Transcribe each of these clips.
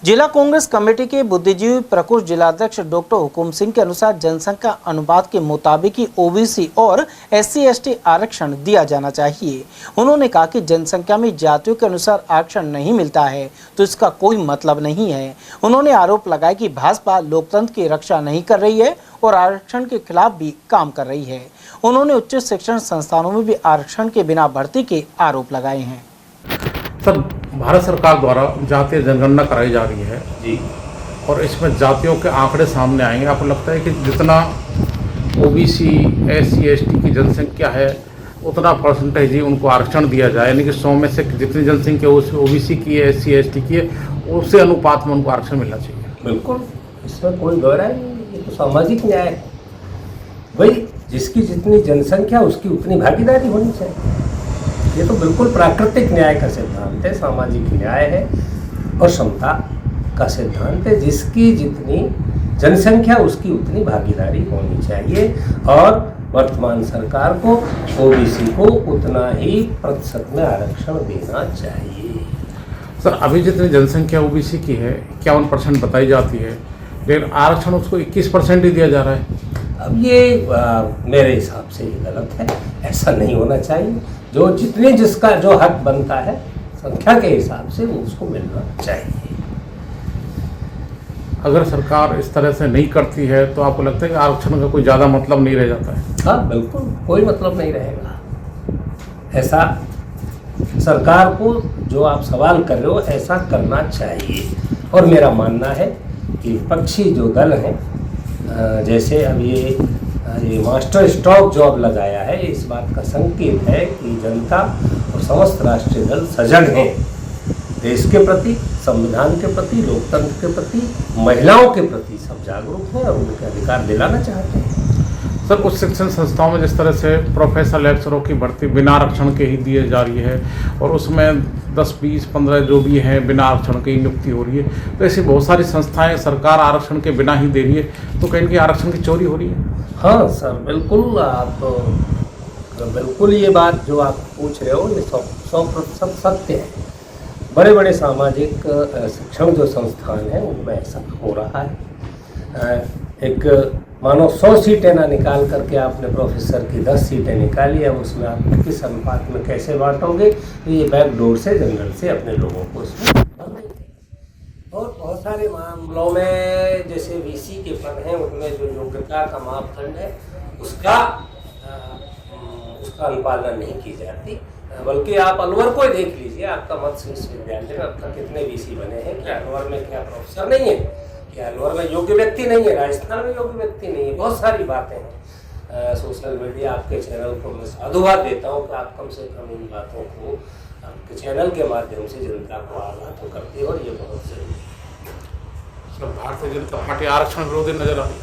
जिला कांग्रेस कमेटी के बुद्धिजीवी प्रकोष्ठ जिलाध्यक्ष डॉक्टर हुकुम सिंह के अनुसार जनसंख्या अनुपात के मुताबिक ही ओबीसी और SC/ST आरक्षण दिया जाना चाहिए। उन्होंने कहा कि जनसंख्या में जातियों के अनुसार आरक्षण नहीं मिलता है तो इसका कोई मतलब नहीं है। उन्होंने आरोप लगाया कि भाजपा लोकतंत्र की रक्षा नहीं कर रही है और आरक्षण के खिलाफ भी काम कर रही है। उन्होंने उच्च शिक्षण संस्थानों में भी आरक्षण के बिना भर्ती के आरोप लगाए हैं। सर, भारत सरकार द्वारा जातीय जनगणना कराई जा रही है जी, और इसमें जातियों के आंकड़े सामने आएंगे। आपको लगता है कि जितना ओबीसी SC/ST की जनसंख्या है उतना परसेंटेज ही उनको आरक्षण दिया जाए, यानी कि 100 में से जितनी जनसंख्या ओबीसी की है, SC/ST की है, उसी अनुपात में उनको आरक्षण मिलना चाहिए। बिल्कुल, इसमें कोई गौर है, ये तो सामाजिक न्याय है भाई। जिसकी जितनी जनसंख्या उसकी उतनी भागीदारी होनी चाहिए। ये तो बिल्कुल प्राकृतिक न्याय का सिद्धांत है, सामाजिक न्याय है और समता का सिद्धांत है। जिसकी जितनी जनसंख्या उसकी उतनी भागीदारी होनी चाहिए और वर्तमान सरकार को ओबीसी को उतना ही प्रतिशत में आरक्षण देना चाहिए। सर, अभी जितनी जनसंख्या ओबीसी की है 51% बताई जाती है, लेकिन आरक्षण उसको 21% ही दिया जा रहा है। अब ये मेरे हिसाब से ये गलत है, ऐसा नहीं होना चाहिए। जो जितने जिसका जो हक बनता है संख्या के हिसाब से उसको मिलना चाहिए। अगर सरकार इस तरह से नहीं करती है तो आपको लगता है कि आरक्षण का कोई ज़्यादा मतलब नहीं रह जाता है? हाँ, बिल्कुल कोई मतलब नहीं रहेगा। ऐसा सरकार को जो आप सवाल कर रहे हो ऐसा करना चाहिए। और मेरा मानना है कि विपक्षी जो दल हैं, जैसे अब ये मास्टर स्ट्रोक जॉब लगाया है, इस बात का संकेत है कि जनता और समस्त राष्ट्रीय दल सजग हैं देश के प्रति, संविधान के प्रति, लोकतंत्र के प्रति, महिलाओं के प्रति सब जागरूक हैं और उनके अधिकार दिलाना चाहते हैं। सर, कुछ शिक्षण संस्थाओं में जिस तरह से प्रोफेसर लेक्चरों की भर्ती बिना आरक्षण के ही दिए जा रही है और उसमें 10, 20, 15 जो भी हैं बिना आरक्षण की नियुक्ति हो रही है, तो ऐसी बहुत सारी संस्थाएं सरकार आरक्षण के बिना ही दे रही है, तो कहीं की आरक्षण की चोरी हो रही है? हाँ सर, बिल्कुल। आप बिल्कुल ये बात जो आप पूछ रहे हो ये 100% सत्य है। बड़े बड़े सामाजिक शिक्षण जो संस्थान हैं उनमें ऐसा हो रहा है। एक मानो 100 सीटें ना निकाल करके आपने प्रोफेसर की 10 सीटें निकाली, अब उसमें आप किस अनुपात में कैसे बांटोगे? तो ये बैकडोर से जनरल से अपने लोगों को उसमें भर देते हैं। और बहुत सारे मामलों में जैसे VC के पद हैं उनमें जो योग्यता का मापदंड है उसका अनुपालन नहीं की जाती। बल्कि आप अलवर को ही देख लीजिए, आपका मत्स्य विश्वविद्यालय में अब तक कितने VC बने हैं? क्या अलवर में क्या प्रोफेसर नहीं है? क्या अलवर में योग्य व्यक्ति नहीं है? राजस्थान में योग्य व्यक्ति नहीं है? बहुत सारी बातें हैं। सोशल मीडिया आपके चैनल को मैं साधुवाद देता हूँ कि आप कम से कम इन बातों को आपके चैनल के माध्यम से जनता को आगाह तो करती है और ये बहुत जरूरी है। भारतीय जनता पार्टी आरक्षण विरोधी नजर आ रही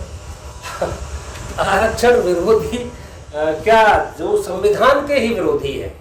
है। आरक्षण विरोधी क्या, जो संविधान के ही विरोधी है।